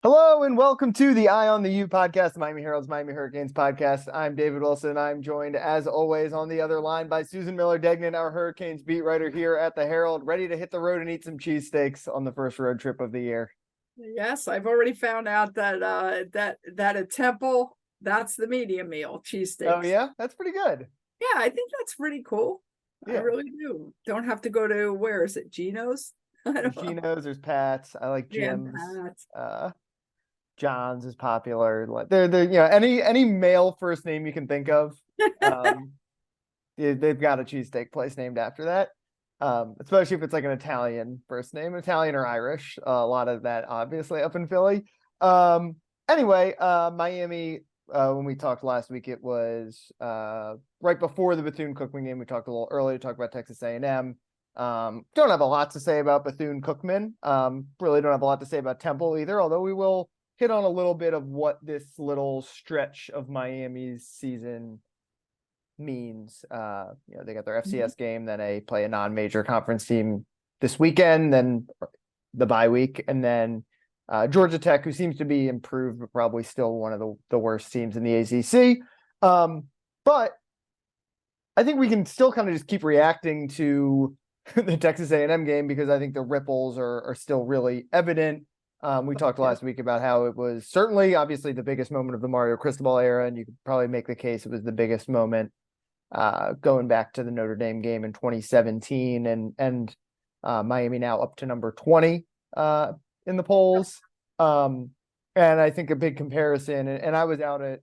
Hello and welcome to the Eye on the U podcast, the Miami Herald's Miami Hurricanes podcast. I'm David Wilson. I'm joined, as always, on the other line by Susan Miller-Degnan, our Hurricanes beat writer here at the Herald, ready to hit the road and eat some cheesesteaks on the first road trip of the year. Yes, I've already found out that at Temple, that's the medium meal, Oh cheesesteaks. yeah, that's pretty good. Yeah, I think that's pretty cool. I Yeah, really do. Don't have to go to, where is it, Geno's? I there's don't know. Geno's, there's Pat's. I like Yeah, Jim's. Pat's. John's is popular. Like they're any male first name you can think of. Um, they've got a cheesesteak place named after that. Especially if it's like an Italian first name, Italian or Irish. A lot of that obviously up in Philly. Um, anyway, Miami, when we talked last week, it was right before the Bethune-Cookman game. We talked a little earlier, talked about Texas A&M. Don't have a lot to say about Bethune-Cookman. Really don't have a lot to say about Temple either, although we will hit on a little bit of what this little stretch of Miami's season means. They got their FCS game, then they play a non-major conference team this weekend, then the bye week, and then Georgia Tech, who seems to be improved, but probably still one of the worst teams in the ACC. But I think we can still kind of just keep reacting to the Texas A&M game because I think the ripples are still really evident. We talked last week about how it was certainly, obviously, the biggest moment of the Mario Cristobal era, and you could probably make the case it was the biggest moment going back to the Notre Dame game in 2017, and Miami now up to number 20 in the polls. And I think a big comparison, and I was out at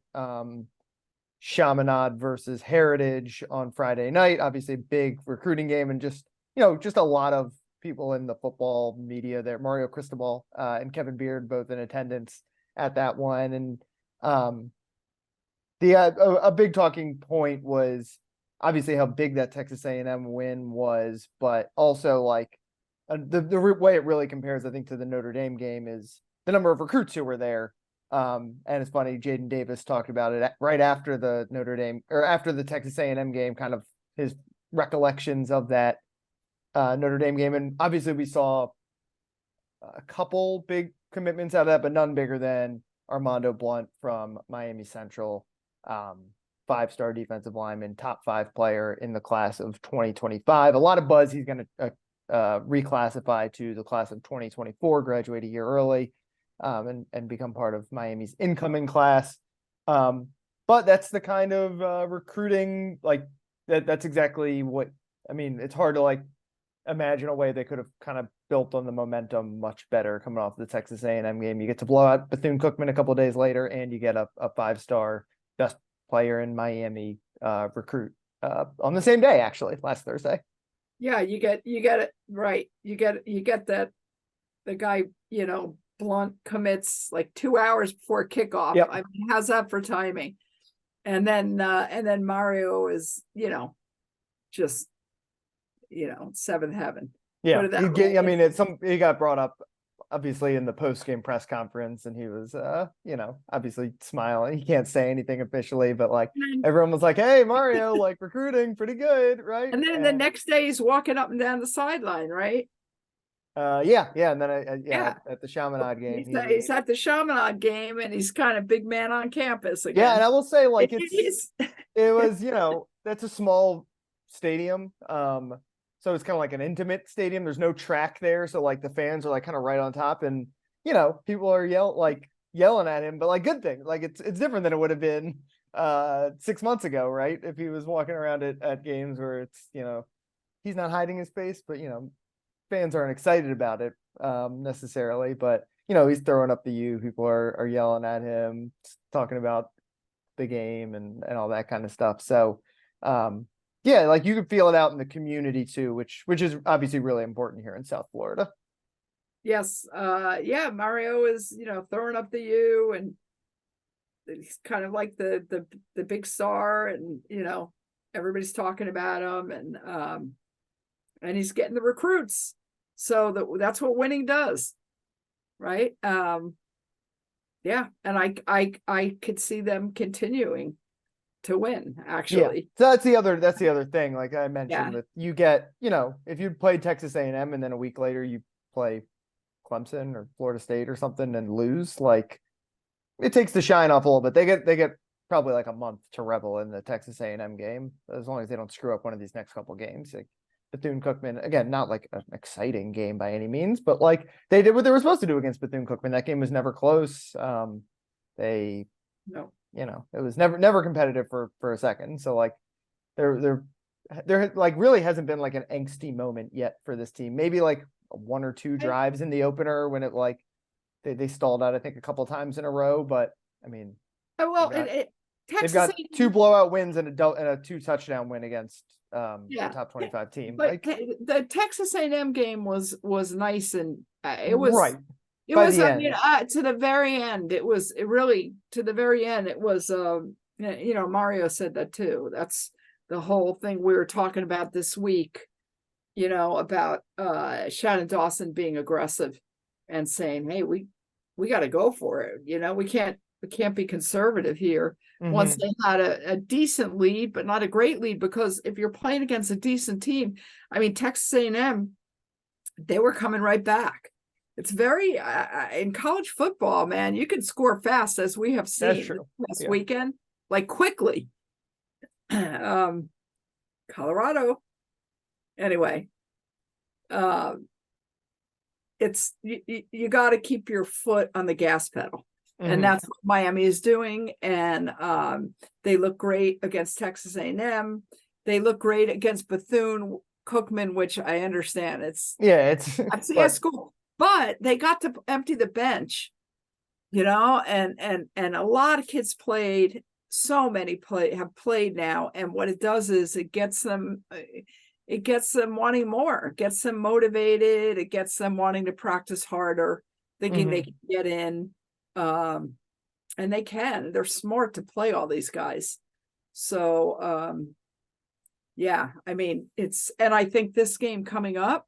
Chaminade versus Heritage on Friday night, obviously a big recruiting game, and just a lot of people in the football media there. Mario Cristobal and Kevin Beard both in attendance at that one. And a big talking point was obviously how big that Texas A&M win was, but also like the way it really compares, I think, to the Notre Dame game is the number of recruits who were there. And it's funny, Jaden Davis talked about it right after the Notre Dame or after the Texas A&M game, kind of his recollections of that Notre Dame game. And obviously we saw a couple big commitments out of that, but none bigger than Armando Blunt from Miami Central, 5-star defensive lineman, top 5 player in the class of 2025. A lot of buzz. He's going to reclassify to the class of 2024, graduate a year early, and become part of Miami's incoming class. But that's the kind of recruiting, like that's exactly what, I mean, it's hard to like imagine a way they could have kind of built on the momentum much better coming off the Texas A&M game. You get to blow out Bethune-Cookman a couple of days later, and you get a 5-star best player in Miami recruit on the same day, actually, last Thursday. Yeah, you get it right. You get that the guy, Blunt commits like 2 hours before kickoff. Yep. I mean, how's that for timing? And then Mario is, just seventh heaven. Yeah, I mean, he got brought up obviously in the post-game press conference, and he was obviously smiling. He can't say anything officially, but like everyone was like, "Hey, Mario, like recruiting pretty good, right?" And then the next day he's walking up and down the sideline, right? Yeah, and then at the Chaminade game, he's at the Chaminade game, and he's kind of big man on campus again. Yeah, and I will say, like, it was, that's a small stadium. So it's kind of like an intimate stadium. There's no track there, so like the fans are like kind of right on top, and people are yelling at him, but like good thing. Like it's different than it would have been 6 months ago, right? If he was walking around at games where it's he's not hiding his face, but fans aren't excited about it necessarily, but he's throwing up the U. People are yelling at him, talking about the game and all that kind of stuff. So yeah, like you can feel it out in the community too, which is obviously really important here in South Florida. Yes. Yeah, Mario is, throwing up the U, and he's kind of like the big star, and everybody's talking about him, and he's getting the recruits. So that's what winning does, right? Yeah, and I could see them continuing to win, actually. Yeah. So that's the other thing. Like I mentioned, that you get, if you play Texas A&M and then a week later you play Clemson or Florida State or something and lose, like it takes the shine off a little bit. They get probably like a month to revel in the Texas A&M game, as long as they don't screw up one of these next couple games. Like Bethune-Cookman, again, not like an exciting game by any means, but like they did what they were supposed to do against Bethune-Cookman. That game was never close. They, No. it was never competitive for a second. So like there like really hasn't been like an angsty moment yet for this team. Maybe like one or two drives in the opener when it like they stalled out, I think, a couple of times in a row. But I mean, Well, they've Texas got A&M, 2 blowout wins and a 2-touchdown win against a yeah, top 25 team. but Like the Texas A&M game was nice, and it right it by was the I end. mean to the very end it really to the very end it was Mario said that too. That's the whole thing we were talking about this week, about Shannon Dawson being aggressive and saying, hey, we got to go for it. We can't be conservative here. Once they had a decent lead, but not a great lead, because if you're playing against a decent team, I mean, Texas A&M, they were coming right back. It's very in college football, man, you can score fast, as we have seen That's true. this Yeah. weekend, like quickly. Colorado. Anyway, it's you got to keep your foot on the gas pedal. And that's what Miami is doing. And they look great against Texas A&M. They look great against Bethune-Cookman, which I understand. It's school, but they got to empty the bench, and a lot of kids played. So many have played now, and what it does is it gets them wanting more, it gets them motivated, it gets them wanting to practice harder, thinking they can get in. And they're smart to play all these guys. So, yeah, I mean, and I think this game coming up,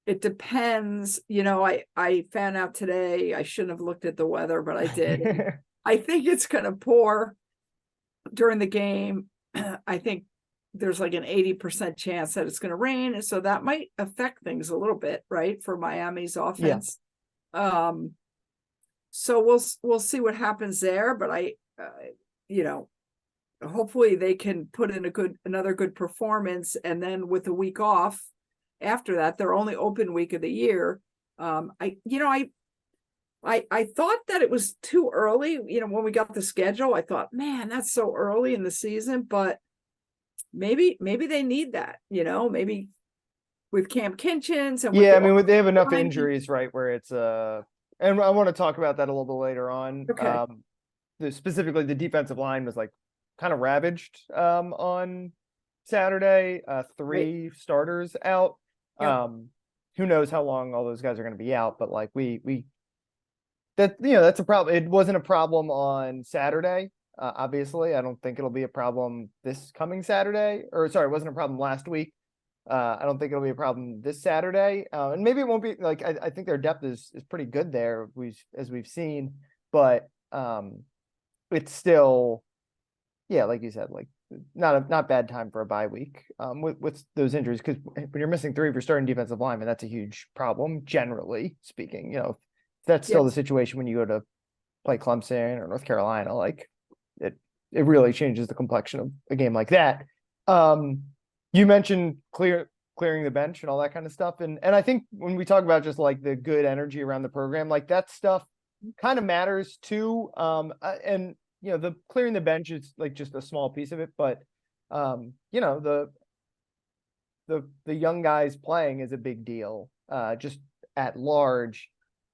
it depends, I found out today, I shouldn't have looked at the weather, but I did. I think it's going to pour during the game. I think there's like an 80% chance that it's going to rain. And so that might affect things a little bit, right, for Miami's offense. Yeah. So we'll see what happens there, but hopefully they can put in another good performance, and then with a week off after that, their only open week of the year. I thought that it was too early. When we got the schedule, I thought, man, that's so early in the season, but maybe they need that. Maybe with Cam Kinchins and I mean, they have enough injuries, right, where it's and I want to talk about that a little bit later on. Okay. Specifically, the defensive line was like kind of ravaged on Saturday. 3 starters out. Yep. Who knows how long all those guys are going to be out? But like that's a problem. It wasn't a problem on Saturday. Obviously, I don't think it'll be a problem this coming Saturday. Or sorry, it wasn't a problem last week. I don't think it'll be a problem this Saturday, and maybe it won't be. Like I think their depth is pretty good there, as we've seen, but it's still, like you said, like not bad time for a bye week with those injuries, because when you're missing 3 of your starting defensive linemen, that's a huge problem, generally speaking. If that's still the situation when you go to play Clemson or North Carolina, like it really changes the complexion of a game like that. You mentioned clearing the bench and all that kind of stuff. And I think when we talk about just like the good energy around the program, like that stuff kind of matters too. And the clearing the bench is like just a small piece of it, but the young guys playing is a big deal, just at large.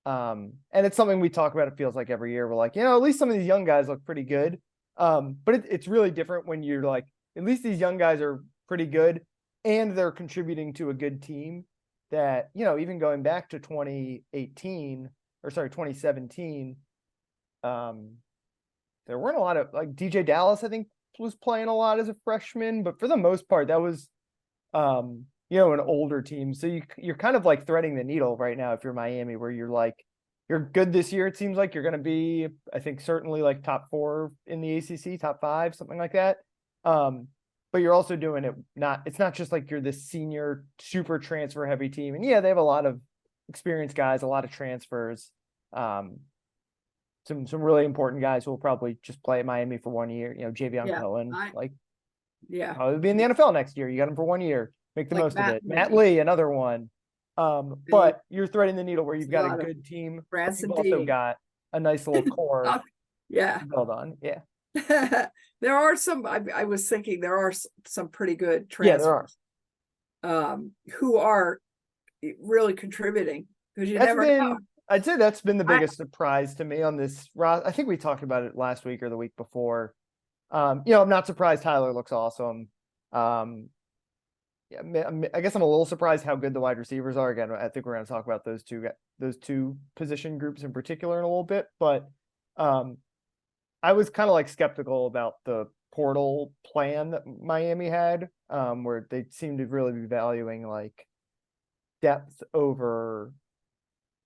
And it's something we talk about, it feels like every year. We're like, at least some of these young guys look pretty good. But it's really different when you're like, at least these young guys are pretty good and they're contributing to a good team that, even going back to 2017, there weren't a lot of, like, DJ Dallas, I think, was playing a lot as a freshman, but for the most part, that was, an older team. So you're kind of like threading the needle right now if you're Miami, where you're like, you're good this year. It seems like you're going to be, I think, certainly like top 4 in the ACC, top 5, something like that. But you're also doing it it's not just like you're this senior super transfer heavy team. And they have a lot of experienced guys, a lot of transfers. Some really important guys who will probably just play at Miami for 1 year. Javion Yeah, Cohen, yeah, probably be in the NFL next year. You got him for 1 year. Make the like most of Matt it. Matt Lee. Lee, another one. They- But you're threading the needle where you've got a lot of good team. Branson You've also Dean. got a nice little core Oh, yeah. to build on. Yeah. There are some, I was thinking there are some pretty good Yeah, there are. transfers, who are really contributing, because you That's never know. been, I'd say that's been the I- biggest surprise to me on this. I think we talked about it last week or the week before. I'm not surprised Tyler looks awesome. Yeah, I guess I'm a little surprised how good the wide receivers are. Again, I think we're going to talk about those two position groups in particular in a little bit, but I was kind of like skeptical about the portal plan that Miami had, where they seemed to really be valuing like depth over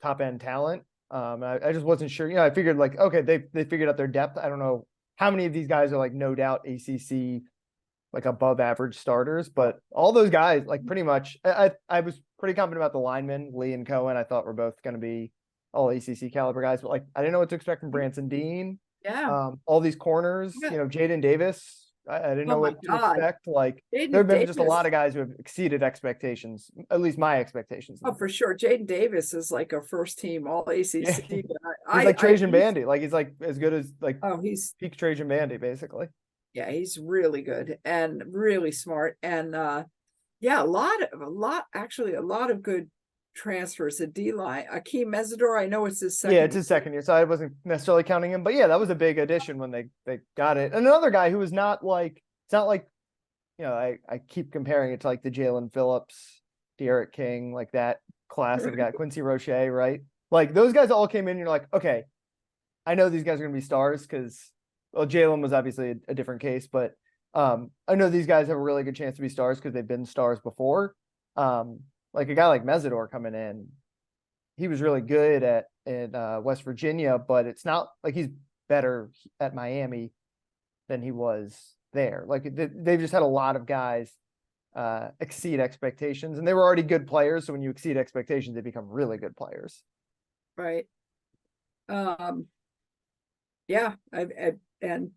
top end talent. I just wasn't sure. I figured like, okay, they figured out their depth. I don't know how many of these guys are like no doubt ACC like above average starters, but all those guys like pretty much. I was pretty confident about the linemen, Lee and Cohen. I thought were both going to be all ACC caliber guys, but like I didn't know what to expect from Branson Dean. Yeah. All these corners, Yeah. Jaden Davis. I didn't Oh know my what to God. expect. Like there Jaden have been just a Davis. lot of guys who have exceeded expectations, at least my expectations. Oh, for sure. Jaden Davis is like a first team all ACC. Yeah. But He's like Trajan Bandy. Like he's like as good as like he's peak Trajan Bandy, basically. yeah, he's really good and really smart. And yeah, a lot of good transfers. The D line, Akeem Mesidor, I know it's his second. Yeah, it's his second year, so I wasn't necessarily counting him, but yeah, that was a big addition when they got it. And another guy who was not like, it's not like, I keep comparing it to like the Jalen Phillips, De'Aaron King, like that class of guy, Quincy Roche, right? Like those guys all came in, and you're like, okay, I know these guys are going to be stars because, well, Jalen was obviously a different case, but I know these guys have a really good chance to be stars because they've been stars before. Like a guy like Mesidor coming in, he was really good at West Virginia, but it's not like he's better at Miami than he was there. Like they've just had a lot of guys exceed expectations, and they were already good players. So when you exceed expectations, they become really good players. Right. Yeah. And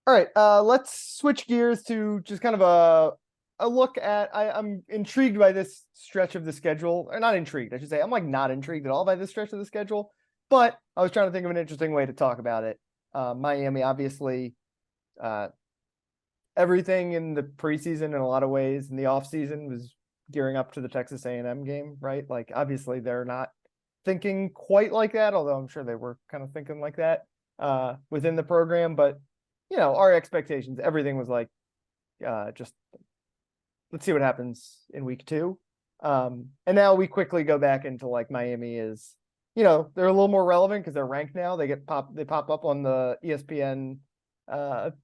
All right, let's switch gears to just kind of a look at. I'm intrigued by this stretch of the schedule, or not intrigued, I should say. I'm like not intrigued at all by this stretch of the schedule, but I was trying to think of an interesting way to talk about it. Miami, obviously, everything in the preseason in a lot of ways in the offseason was gearing up to the Texas A&M game, right? Like obviously they're not thinking quite like that, although I'm sure they were kind of thinking like that within the program, but our expectations, everything was like, just let's see what happens in week 2. And now we quickly go back into like Miami is, they're a little more relevant because they're ranked now. They pop up on the ESPN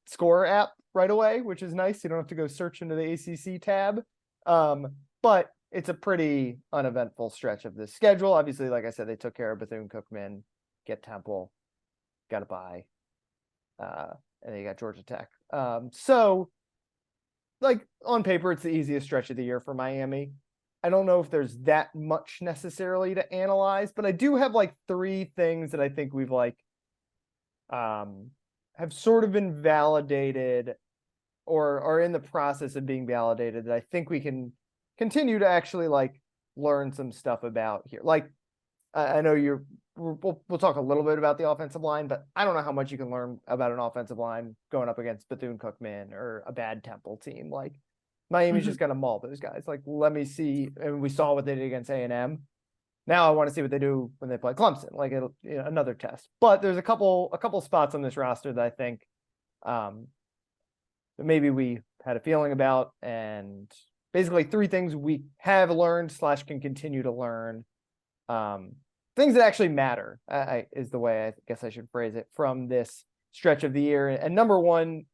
score app right away, which is nice. You don't have to go search into the ACC tab. But it's a pretty uneventful stretch of this schedule. Obviously, like I said, they took care of Bethune-Cookman, get Temple, got a bye. And then you got Georgia Tech. So like on paper, it's the easiest stretch of the year for Miami. I don't know if there's that much necessarily to analyze, but I do have like 3 things that I think we've like have sort of been validated or are in the process of being validated that I think we can continue to actually like learn some stuff about here. Like I know we'll talk a little bit about the offensive line, but I don't know how much you can learn about an offensive line going up against Bethune-Cookman or a bad Temple team. Like Miami's just going to maul those guys. Like, let me see. And we saw what they did against A&M. Now I want to see what they do when they play Clemson, like another test. But there's a couple spots on this roster that I think that maybe we had a feeling about, and basically 3 things we have learned / can continue to learn. Things that actually matter is the way I guess I should phrase it from this stretch of the year. And number 1,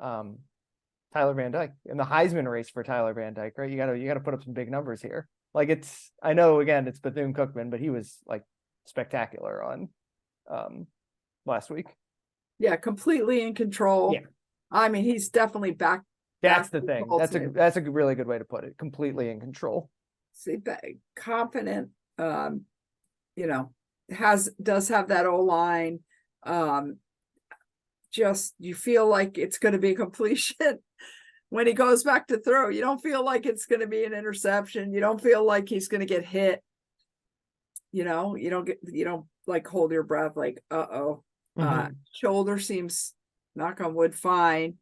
Tyler Van Dyke in the Heisman race for Tyler Van Dyke, right? You gotta put up some big numbers here. Like I know again, it's Bethune-Cookman, but he was like spectacular on last week. yeah, completely in control. Yeah. I mean, he's definitely back That's the what thing. holds me. That's a really good way to put it. Completely in control. See, confident, you know, does have that O line. Just you feel like it's going to be a completion when he goes back to throw. You don't feel like it's going to be an interception. You don't feel like he's going to get hit. You don't like hold your breath like, uh-oh. Shoulder seems, knock on wood, fine.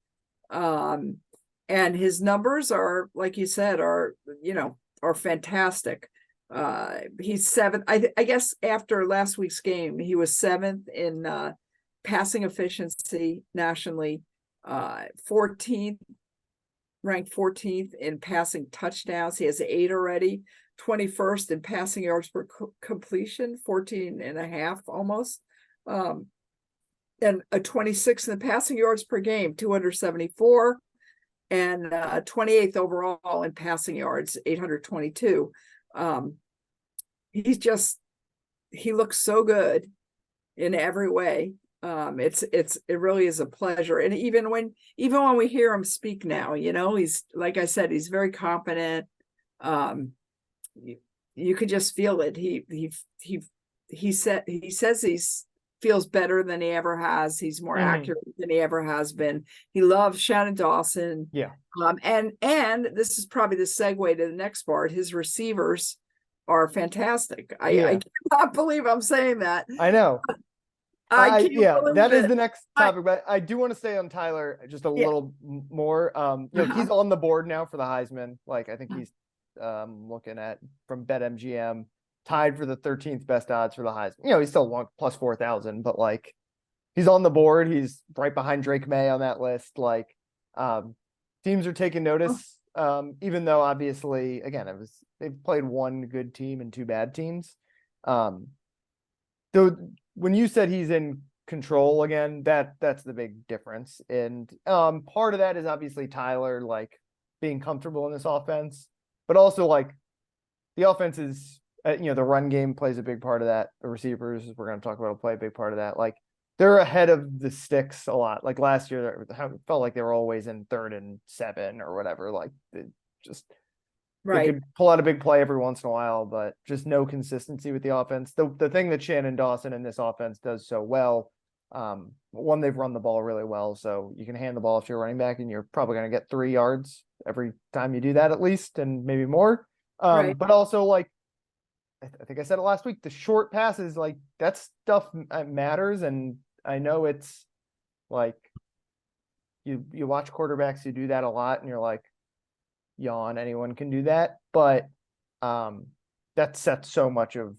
And his numbers are, like you said, are fantastic. He's seventh. I guess after last week's game, he was seventh in passing efficiency nationally, 14th, ranked 14th in passing touchdowns. He has 8 already, 21st in passing yards per completion, 14 and a half almost. And a 26th in the passing yards per game, 274, and 28th overall in passing yards, 822. He looks so good in every way. It really is a pleasure. And even when we hear him speak now, he's, like I said, he's very competent. You could just feel it. He says he's feels better than he ever has. He's more accurate than he ever has been. He loves Shannon Dawson. Yeah. And this is probably the segue to the next part. His receivers are fantastic. I cannot believe I'm saying that. I know. I can't believe that is it. the next topic, but I do want to stay on Tyler just a little more. He's on the board now for the Heisman. Like, I think he's looking at from BetMGM, tied for the 13th best odds for the Heisman. He's still plus 4,000, but like, he's on the board. He's right behind Drake May on that list. Like, teams are taking notice. Even though obviously, again, they've played one good team and 2 bad teams. Though when you said he's in control again, that's the big difference. And part of that is obviously Tyler like being comfortable in this offense, but also like the offense is, the run game plays a big part of that. The receivers, we're going to talk about, will play a big part of that. Like, they're ahead of the sticks a lot. Like last year, it felt like they were always in 3rd and 7 or whatever. Like, they could pull out a big play every once in a while, but just no consistency with the offense. The thing that Shannon Dawson in this offense does so well, one, they've run the ball really well, so you can hand the ball if you're running back, and you're probably going to get 3 yards every time you do that at least, and maybe more. But also, like, I think I said it last week, the short passes, like, that stuff matters. And I know it's like you watch quarterbacks who do that a lot and you're like, yawn, anyone can do that. But that sets so much of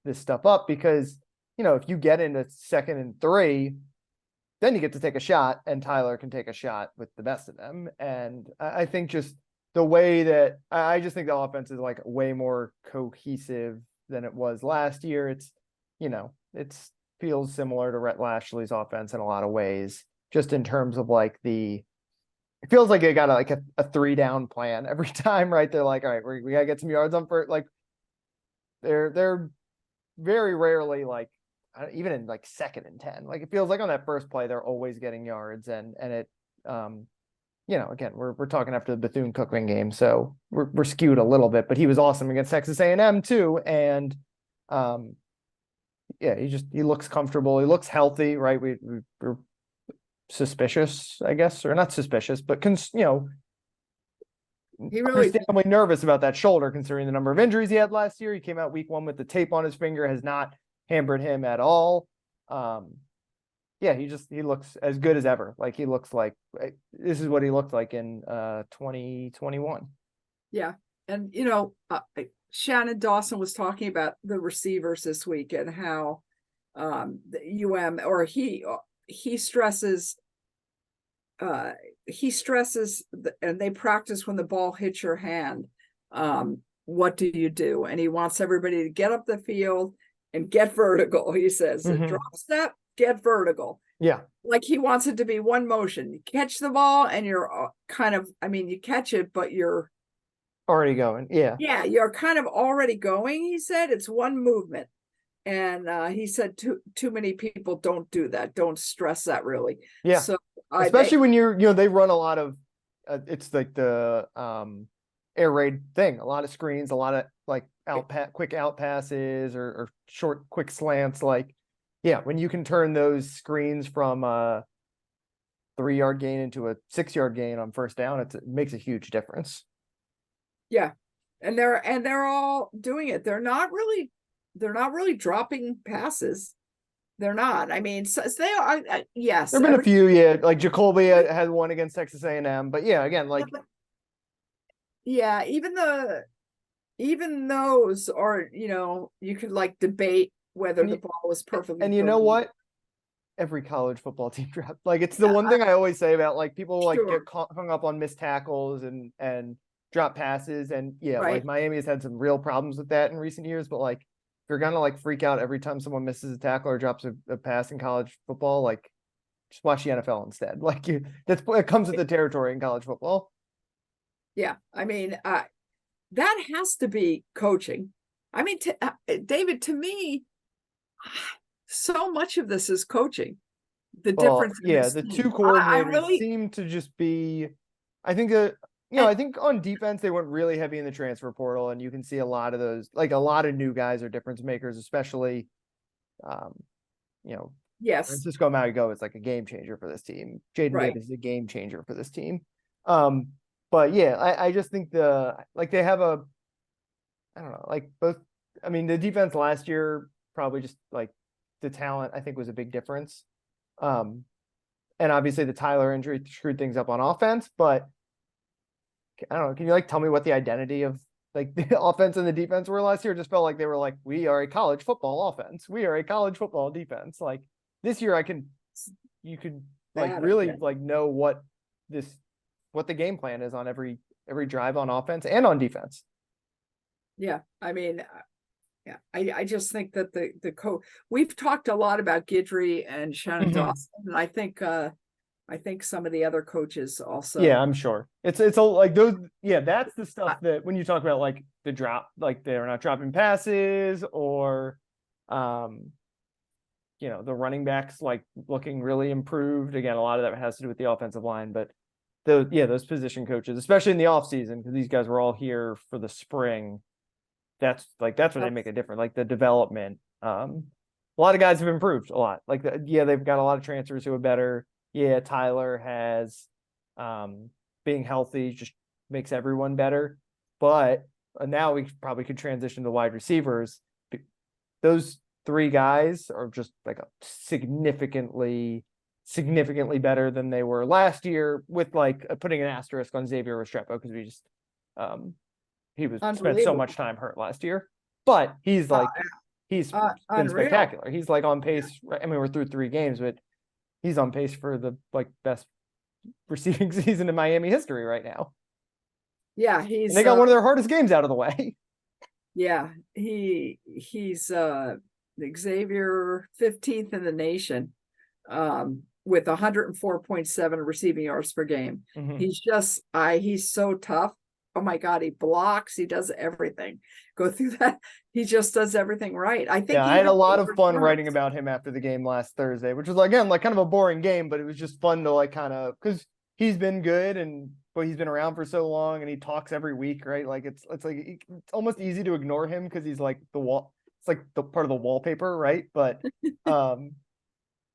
this stuff up because, if you get into 2nd and 3, then you get to take a shot, and Tyler can take a shot with the best of them. And I think just the way that I just think the offense is like way more cohesive than it was last year. It's, it feels similar to Rhett Lashley's offense in a lot of ways, just in terms of like it feels like they got a 3-down plan every time, right? They're like, all right, we gotta get some yards on for like, they're very rarely like, even in like 2nd and 10, like it feels like on that first play, they're always getting yards and it, again, we're talking after the Bethune-Cookman game, so we're skewed a little bit, but he was awesome against Texas A&M too. And he looks comfortable. He looks healthy, right? We're suspicious, I guess, or not suspicious, but he really understandably nervous about that shoulder, considering the number of injuries he had last year. He came out week 1 with the tape on his finger, has not hampered him at all. He looks as good as ever. Like, he looks like this is what he looked like in 2021. Yeah. And, Shannon Dawson was talking about the receivers this week and how the he stresses and they practice when the ball hits your hand. What do you do? And he wants everybody to get up the field and get vertical. He says, drop step, get vertical. Yeah. Like, he wants it to be one motion. You catch the ball and you're you catch it, but you're already going. Yeah. Yeah. You're kind of already going. He said it's one movement. And he said too many people don't do that. Don't stress that really. Yeah. So especially when you're, they run a lot of it's like the air raid thing. A lot of screens, a lot of like quick out passes or short quick slants. Like, yeah, when you can turn those screens from 3-yard gain into a 6-yard gain on first down, it makes a huge difference. Yeah. And they're all doing it. They're not really dropping passes. They're not. I mean, so they are. Yes, There've been a few, yeah. Like Jacoby had one against Texas A&M, but yeah, again, like yeah, even those are, you could like debate whether the ball was perfectly. and you know what? Every college football team draft, like it's the one thing I always say about like people like get hung up on missed tackles and drop passes, and yeah, Right. like Miami has had some real problems with that in recent years, but like if you're gonna like freak out every time someone misses a tackle or drops a pass in college football, like just watch the NFL instead. Like it comes with the territory in college football. Yeah, I mean, that has to be coaching. I mean, David, to me, so much of this is coaching. The difference. Yeah, the two I coordinators really seem to just be, I think I think on defense they went really heavy in the transfer portal, and you can see a lot of those, like a lot of new guys are difference makers, especially yes, Francisco Marigo is like a game changer for this team. Jaden right. Davis is a game changer for this team. But yeah, I just think they have I don't know, like both. I mean, the defense last year probably just like the talent I think was a big difference. And obviously the Tyler injury screwed things up on offense, but I don't know. Can you like tell me what the identity of like the offense and the defense were last year? It just felt like they were like, we are a college football offense. We are a college football defense. Like this year you could like really like know what the game plan is on every drive on offense and on defense. Yeah. I mean, yeah, I just think that the coach, we've talked a lot about Guidry and Shannon Dawson, and I think some of the other coaches also. Yeah, I'm sure. It's all like those. Yeah, that's the stuff that when you talk about like the drop, like they're not dropping passes or, the running backs like looking really improved. Again, a lot of that has to do with the offensive line, but those position coaches, especially in the off season, because these guys were all here for the spring. That's where they make a difference. Like the development. A lot of guys have improved a lot. Like they've got a lot of transfers who are better. Yeah, Tyler has being healthy just makes everyone better. But now we probably could transition to wide receivers. Those 3 guys are just like a significantly better than they were last year, with like putting an asterisk on Xavier Restrepo because we just he was spent so much time hurt last year. But he's been unreal. spectacular. He's like on pace. I mean, we're through 3 games, but he's on pace for the like best receiving season in Miami history right now. Yeah, and they got one of their hardest games out of the way. Yeah, he's Xavier 15th in the nation, with 104.7 receiving yards per game. Mm-hmm. He's so tough. Oh my God, he blocks, he does everything. Go through that. He just does everything right. I think I had a lot of fun writing about him after the game last Thursday, which was again like kind of a boring game, but it was just fun to like kind of, because he's been good but he's been around for so long and he talks every week, right? Like it's almost easy to ignore him because he's like the wall. It's like the part of the wallpaper, right? But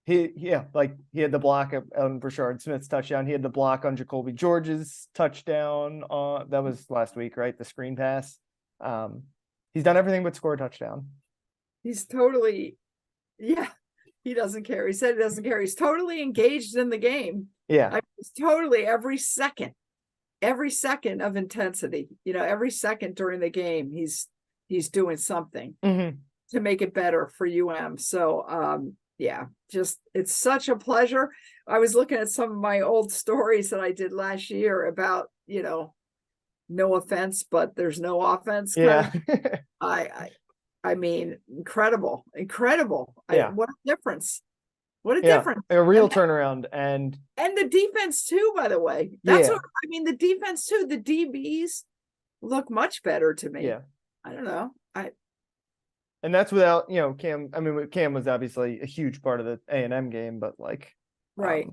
he had the block on Brashard Smith's touchdown. He had the block on Jacoby George's touchdown. That was last week, right? The screen pass. He's done everything but score a touchdown. He's totally, yeah. He doesn't care. He said he doesn't care. He's totally engaged in the game. Yeah, I mean, it's totally every second of intensity. Every second during the game, he's doing something to make it better for UM. So, yeah, just it's such a pleasure. I was looking at some of my old stories that I did last year about, no offense, but there's no offense. Yeah. I mean, incredible. Yeah. What a difference. What a difference. A real turnaround. And the defense too, by the way. That's what I mean. The defense too, the DBs look much better to me. Yeah. I don't know. And that's without, Cam. I mean, Cam was obviously a huge part of the A&M game, but like, right.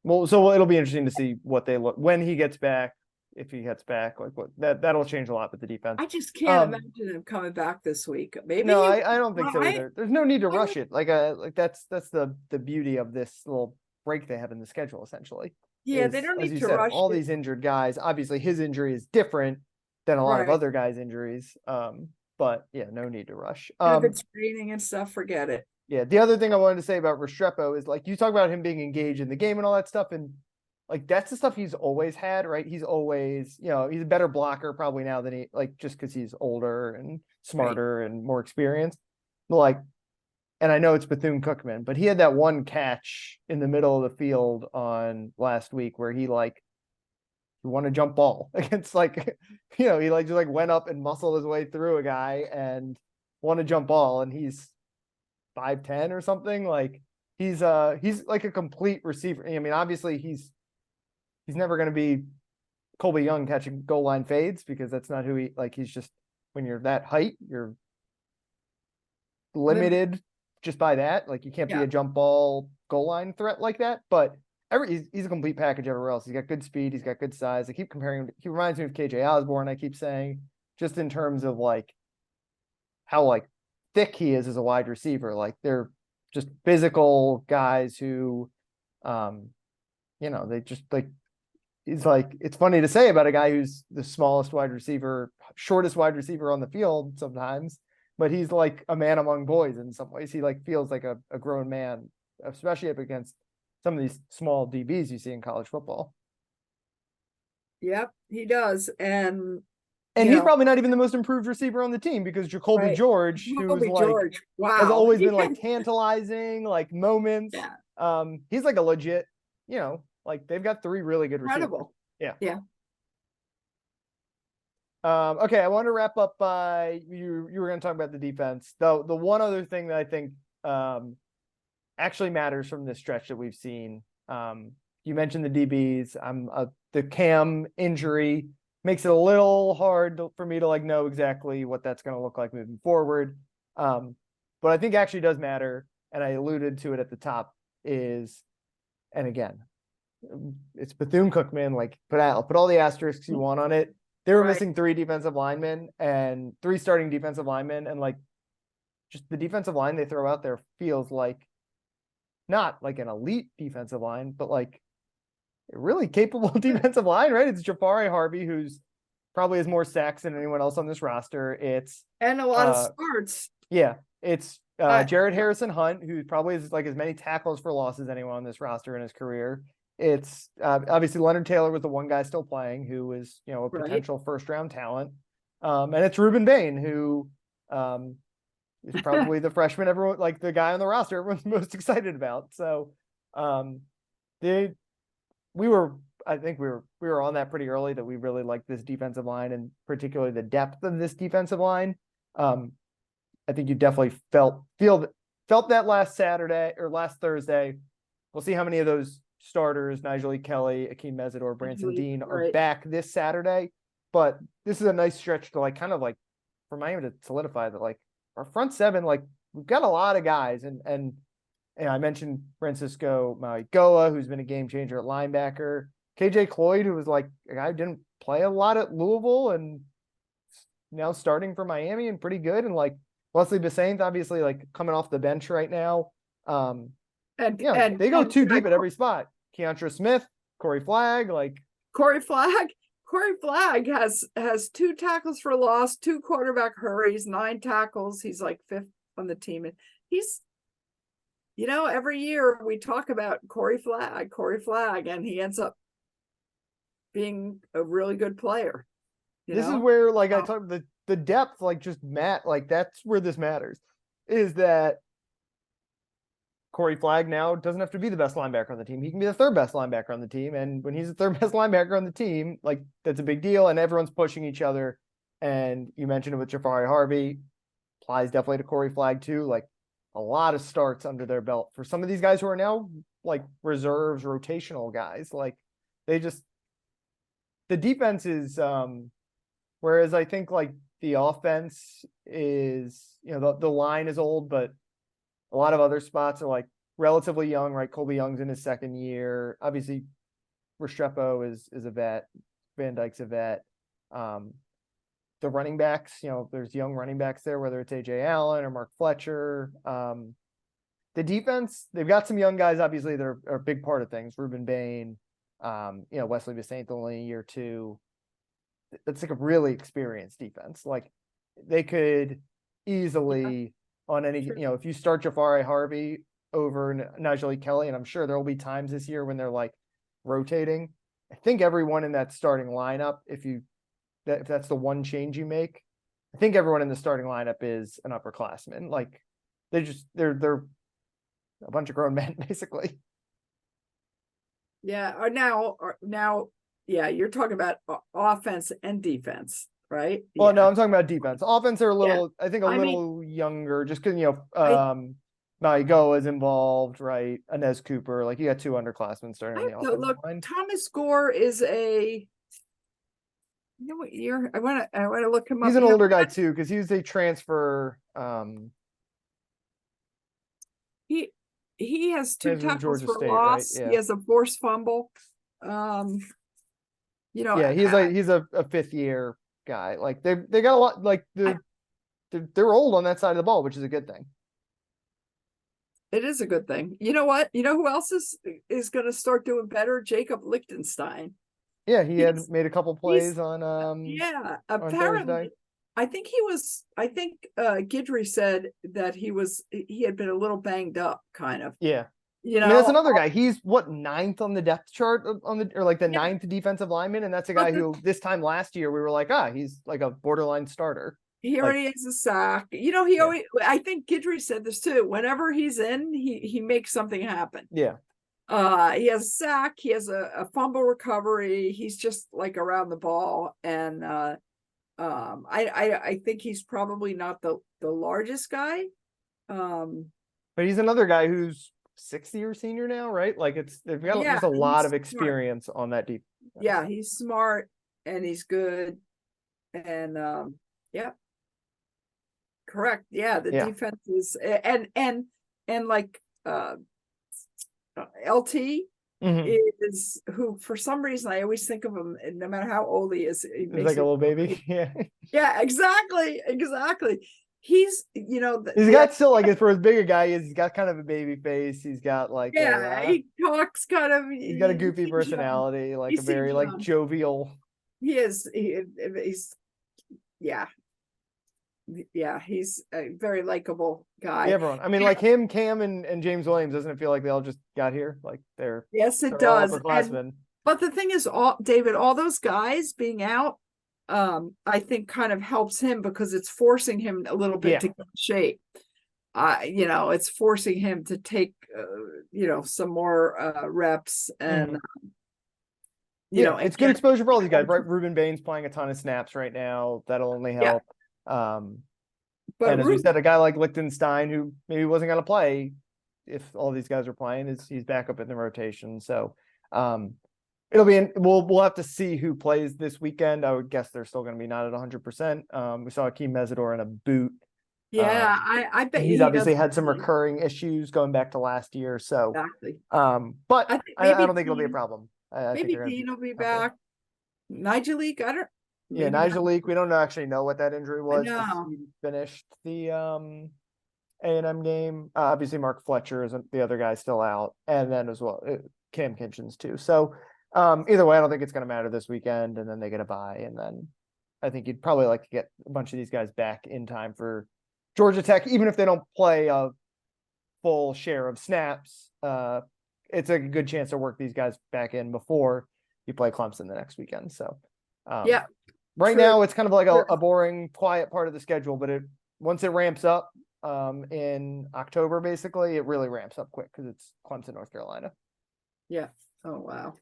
Well, so it'll be interesting to see what they look when he gets back, if he gets back, like what that'll change a lot with the defense. I just can't Um, imagine him coming back this week. Maybe no, he, I don't think well, so either. There's no need to I rush it. Like that's the beauty of this little break they have in the schedule, essentially. yeah, they Is, don't as need you to said, rush all it. these injured guys. Obviously, his injury is different than a lot of Right. other guys' injuries. But yeah, no need to rush. And if it's raining and stuff, forget it. Yeah, the other thing I wanted to say about Restrepo is like you talk about him being engaged in the game and all that stuff, and like that's the stuff he's always had, right? He's always, he's a better blocker probably now than he like just because he's older and Right. smarter and more experienced. But like, and I know it's Bethune-Cookman, but he had that one catch in the middle of the field on last week where he like he won a jump ball against like, he like just like went up and muscled his way through a guy and won a jump ball, and he's 5'10" or something. Like he's like a complete receiver. I mean, obviously he's never going to be Colby Young catching goal line fades because that's not who he like. He's just when you're that height, you're limited just by that. Like you can't be Yeah. a jump ball goal line threat like that. But he's a complete package everywhere else. He's got good speed. He's got good size. I keep comparing him. He reminds me of KJ Osborne. I keep saying just in terms of like how like thick he is as a wide receiver. Like they're just physical guys who, they just like he's like it's funny to say about a guy who's the smallest wide receiver, shortest wide receiver on the field sometimes, but he's like a man among boys in some ways. He like feels like a grown man, especially up against some of these small DBs you see in college football. Yep, he does. And And he's probably not even the most improved receiver on the team because Jacoby right. George, who's Jacoby like George. has Wow. always been like tantalizing, like moments. Yeah. He's like a legit, like they've got three really good receivers. Incredible. Yeah. Yeah. Okay, I want to wrap up by you were going to talk about the defense. Though the one other thing that I think actually matters from this stretch that we've seen. You mentioned the DBs. The Cam injury makes it a little hard for me to like know exactly what that's going to look like moving forward. But I think actually does matter, and I alluded to it at the top, and again, it's Bethune-Cookman, like put all the asterisks you want on it. They were missing three defensive linemen and three starting defensive linemen, and like just the defensive line they throw out there feels like not like an elite defensive line, but like a really capable defensive line, right? It's Jafari Harvey, who's probably has more sacks than anyone else on this roster. It's And a lot of starts. Yeah, it's Jared Harrison Hunt, who probably has like as many tackles for loss as anyone on this roster in his career. It's obviously Leonard Taylor was the one guy still playing who is, a potential first round talent. And it's Ruben Bain, who is probably the freshman everyone, like the guy on the roster everyone's most excited about. So I think we were on that pretty early that we really liked this defensive line and particularly the depth of this defensive line. I think you definitely felt that last Saturday or last Thursday. We'll see how many of those starters, Nigel Kelly, Akeem Mesidor, Branson Dean, are back this Saturday. But this is a nice stretch to like kind of like for Miami to solidify that like our front seven, like we've got a lot of guys, and I mentioned Francisco Mauigoa, who's been a game changer at linebacker. KJ Cloyd, who was like a guy who didn't play a lot at Louisville and now starting for Miami and pretty good, and like Wesley Bissainthe, obviously like coming off the bench right now. They go too deep at every spot. Keontra Smith, Corey Flagg, Corey Flagg has 2 tackles for loss, 2 quarterback hurries, 9 tackles. He's like 5th on the team, and he's, every year we talk about Corey Flagg, and he ends up being a really good player. This is where I talk the depth, that's where this matters, is that Corey Flagg now doesn't have to be the best linebacker on the team. He can be the 3rd best linebacker on the team. And when he's the 3rd best linebacker on the team, that's a big deal. And everyone's pushing each other. And you mentioned it with Jafari Harvey, applies definitely to Corey Flagg too. Like a lot of starts under their belt for some of these guys who are now like reserves, rotational guys. Like the defense is, whereas I think like the offense is, the line is old, but a lot of other spots are like relatively young, right? Colby Young's in his second year. Obviously, Restrepo is a vet. Van Dyke's a vet. The running backs, there's young running backs there, whether it's AJ Allen or Mark Fletcher. The defense, they've got some young guys, obviously, that are a big part of things. Ruben Bain, Wesley Bissainthe only year 2. That's like a really experienced defense. Like they could easily on any, if you start Jafari Harvey over Nigel Kelly, and I'm sure there will be times this year when they're like rotating. I think everyone in that starting lineup, if that's the one change you make, I think everyone in the starting lineup is an upperclassman. Like they're a bunch of grown men basically. Yeah. Now, yeah, you're talking about offense and defense, right? Well, Yeah. no, I'm talking about defense. Offense are a little, I think, I mean, little younger, just because Maigoa is involved, right? Inez Cooper, like you got 2 underclassmen starting on the offensive line. Thomas Gore is you know what year? I want to look him up. He's an older guy too, because he was a transfer. He has 2 Transfer from tackles Georgia for State, loss. right? Yeah. He has a forced fumble. Yeah, he's a 5th year guy. Like they got a lot. Like they're old on that side of the ball, which is a good thing. It is a good thing. You know what? You know who else is going to start doing better? Jacob Lichtenstein. Yeah, he had made a couple plays on apparently Thursday. I think Guidry said that he had been a little banged up, kind of. Yeah. You know, I mean, that's another guy. He's what, 9th on the depth chart or like the 9th defensive lineman, and that's a guy who this time last year we were like, he's like a borderline starter. He already has a sack. He always. I think Guidry said this too. Whenever he's in, he makes something happen. Yeah. He has a sack. He has a fumble recovery. He's just like around the ball, and I think he's probably not the largest guy. But he's another guy who's 6th-year senior now, right? Like they've got just a lot of experience on that deep. Yeah, he's smart and he's good, and correct. Yeah, the defense is and like LT is who, for some reason, I always think of him, no matter how old he is, he's like a little baby. Yeah, exactly. He's he's got still, like, for as big a guy he's got kind of a baby face. He's got like he talks kind of. He's got a goofy personality, like a very like jovial. He is. He's he's a very likable guy. Everyone, I mean, like him, Cam, and James Williams. Doesn't it feel like they all just got here? Like they're it does. Upperclassmen. But the thing is, all those guys being out, I think kind of helps him, because it's forcing him a little bit to get in shape. It's forcing him to take, some more reps, and it's good exposure for all these guys, right? Ruben Bain's playing a ton of snaps right now. That'll only help. But and as we said, a guy like Lichtenstein, who maybe wasn't going to play if all these guys are playing, he's back up in the rotation. So it'll be we'll have to see who plays this weekend. I would guess they're still going to be not at 100%. We saw Akeem Mesidor in a boot. Yeah, I bet he's obviously had some recurring issues going back to last year. So exactly. But I don't think it'll be a problem. Maybe Dean will be back. Nigel Leak, Nigel Leak. We don't actually know what that injury was. He finished the A&M game. Obviously, Mark Fletcher is the other guy still out, and then as well Cam Kinchins too. So either way, I don't think it's going to matter this weekend, and then they get a bye, and then I think you'd probably like to get a bunch of these guys back in time for Georgia Tech, even if they don't play a full share of snaps. It's a good chance to work these guys back in before you play Clemson the next weekend. So right now it's kind of like a boring, quiet part of the schedule, but once it ramps up in October, basically, it really ramps up quick because it's Clemson, North Carolina. Yeah. Oh, wow.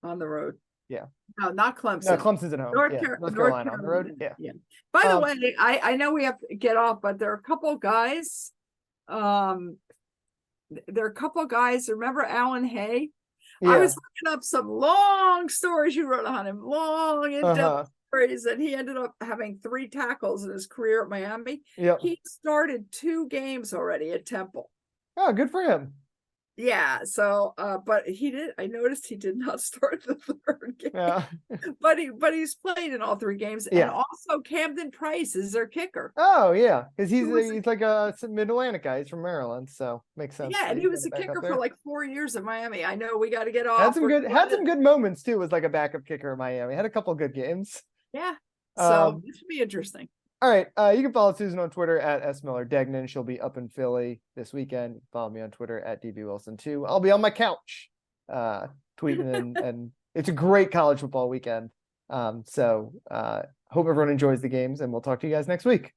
On the road. Yeah. No, not Clemson. No, Clemson's at home. North Carolina on the road. Yeah. By the way, I know we have to get off, but there are a couple of guys. Remember Alan Hay? Yeah. I was looking up some long stories you wrote on him, long in-depth stories, and he ended up having 3 tackles in his career at Miami. Yep. He started 2 games already at Temple. Oh, good for him. Yeah, so but I noticed he did not start the third game. Yeah. But he's played in all three games. And Yeah. also Camden Price is their kicker. Oh yeah, because he's Who was he's like a Mid-Atlantic guy. He's from Maryland, so makes sense Yeah, that and he's he got was it a back up kicker for there. like 4 years at Miami. I know we got to get Had off. some good moments too as like a backup kicker in Miami. Had a couple good games. Yeah. So Um, this should be interesting. all right. You can follow Susan on Twitter at @smillerdegnan. She'll be up in Philly this weekend. Follow me on Twitter at @dbwilson2. I'll be on my couch, tweeting and it's a great college football weekend. So hope everyone enjoys the games, and we'll talk to you guys next week.